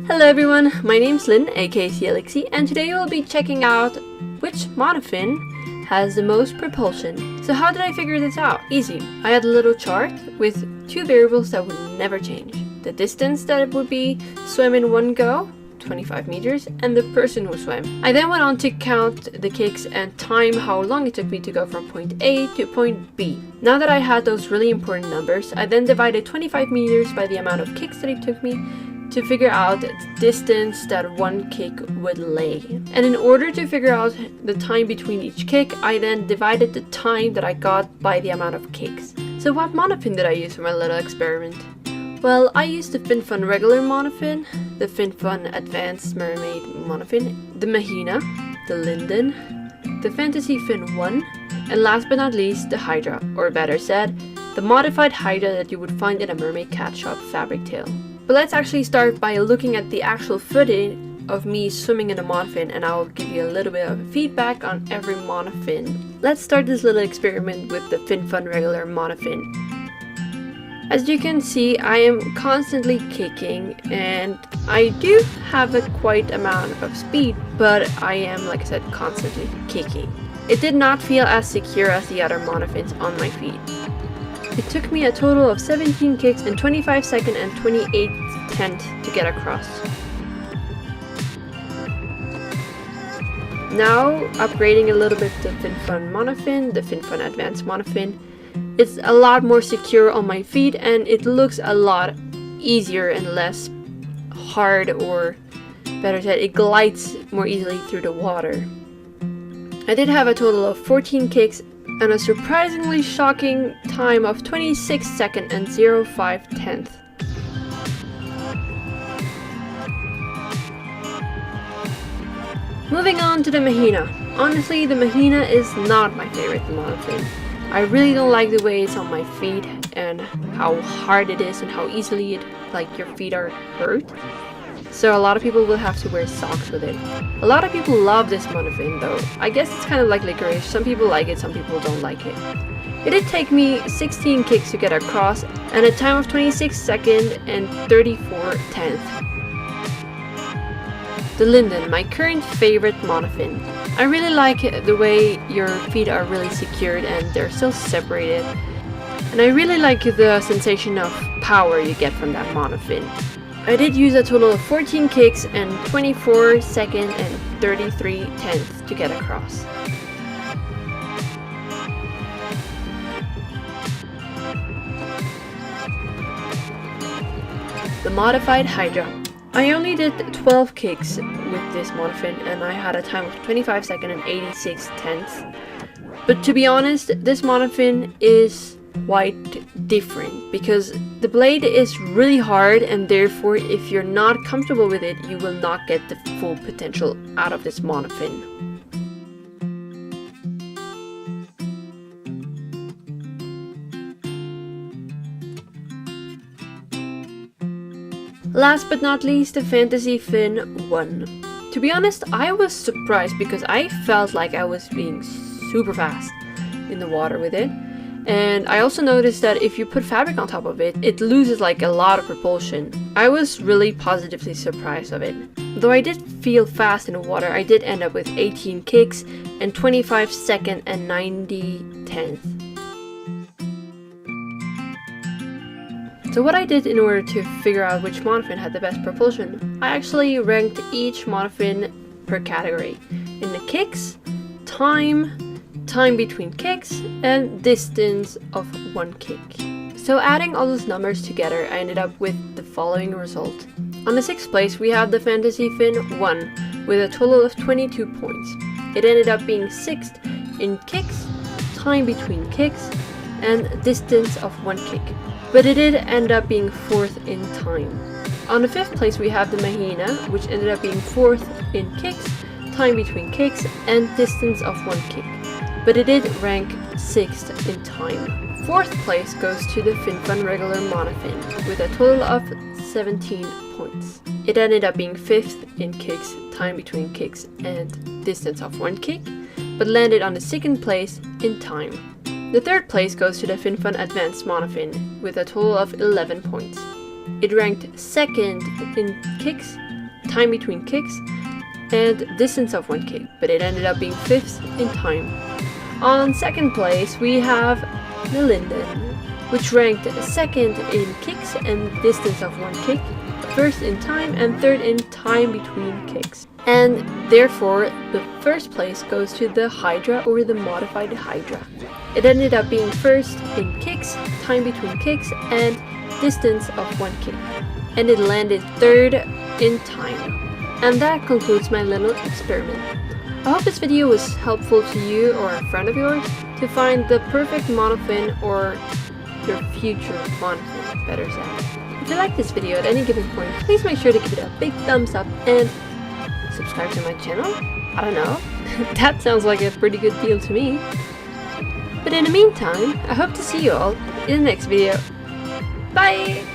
Hello everyone, my name's Lynn, aka Alexi, and today we'll be checking out which monofin has the most propulsion. So how did I figure this out? Easy. I had a little chart with two variables that would never change. The distance that it would be swim in one go, 25 meters, and the person who swam. I then went on to count the kicks and time how long it took me to go from point A to point B. Now that I had those really important numbers, I then divided 25 meters by the amount of kicks that it took me to figure out the distance that one kick would lay. And in order to figure out the time between each kick, I then divided the time that I got by the amount of kicks. So what monofin did I use for my little experiment? Well, I used the FinFun regular monofin, the FinFun advanced Mermaid Monofin, the Mahina, the Linden, the Fantasy Fin 1, and last but not least, the Hydra, or better said, the modified Hydra that you would find in a mermaid cat shop fabric tale. But let's actually start by looking at the actual footage of me swimming in a monofin, and I'll give you a little bit of feedback on every monofin. Let's start this little experiment with the FinFun regular monofin. As you can see, I am constantly kicking, and I do have a quite amount of speed, but I am, like I said, constantly kicking. It did not feel as secure as the other monofins on my feet. It took me a total of 17 kicks and 25 seconds and 28 tenths to get across. Now, upgrading a little bit the FinFun Monofin, the FinFun Advanced Monofin, it's a lot more secure on my feet and it looks a lot easier and less hard, or better said, it glides more easily through the water. I did have a total of 14 kicks and a surprisingly shocking time of 26 seconds and 05 tenths. Moving on to the Mahina. Honestly, the Mahina is not my favorite monofin. I really don't like the way it's on my feet and how hard it is and how easily your feet are hurt. So a lot of people will have to wear socks with it. A lot of people love this monofin though. I guess it's kind of like licorice. Some people like it, some people don't like it. It did take me 16 kicks to get across and a time of 26 seconds and 34 tenths. The Linden, my current favorite monofin. I really like the way your feet are really secured and they're still separated. And I really like the sensation of power you get from that monofin. I did use a total of 14 kicks and 24 seconds and 33 tenths to get across. The modified Hydra. I only did 12 kicks with this monofin and I had a time of 25 seconds and 86 tenths. But to be honest, this monofin is quite different because the blade is really hard, and therefore if you're not comfortable with it, you will not get the full potential out of this monofin. Last but not least, the Fantasy Fin 1. To be honest, I was surprised because I felt like I was being super fast in the water with it. And I also noticed that if you put fabric on top of it, it loses a lot of propulsion. I was really positively surprised of it. Though I did feel fast in the water, I did end up with 18 kicks and 25 seconds and 90 tenths. So what I did in order to figure out which monofin had the best propulsion, I actually ranked each monofin per category. In the kicks, time between kicks, and distance of one kick. So adding all those numbers together, I ended up with the following result. On the 6th place, we have the Fantasy Fin 1 with a total of 22 points. It ended up being 6th in kicks, time between kicks, and distance of one kick. But it did end up being 4th in time. On the 5th place, we have the Mahina, which ended up being 4th in kicks, time between kicks, and distance of one kick. But it did rank 6th in time. 4th place goes to the FinFun regular monofin with a total of 17 points. It ended up being 5th in kicks, time between kicks, and distance of one kick, but landed on the 2nd place in time. The 3rd place goes to the FinFun Advanced Monofin with a total of 11 points. It ranked 2nd in kicks, time between kicks, and distance of 1 kick, but it ended up being 5th in time. On 2nd place we have the Linden, which ranked 2nd in kicks and distance of 1 kick, 1st in time and 3rd in time between kicks. And therefore the 1st place goes to the Hydra, or the modified Hydra. It ended up being 1st in kicks, time between kicks, and distance of 1 kick. And it landed 3rd in time. And that concludes my little experiment. I hope this video was helpful to you or a friend of yours to find the perfect monofin, or your future monofin, better said. If you like this video at any given point, please make sure to give it a big thumbs up and subscribe to my channel? I don't know. That sounds like a pretty good deal to me. But in the meantime, I hope to see you all in the next video. Bye!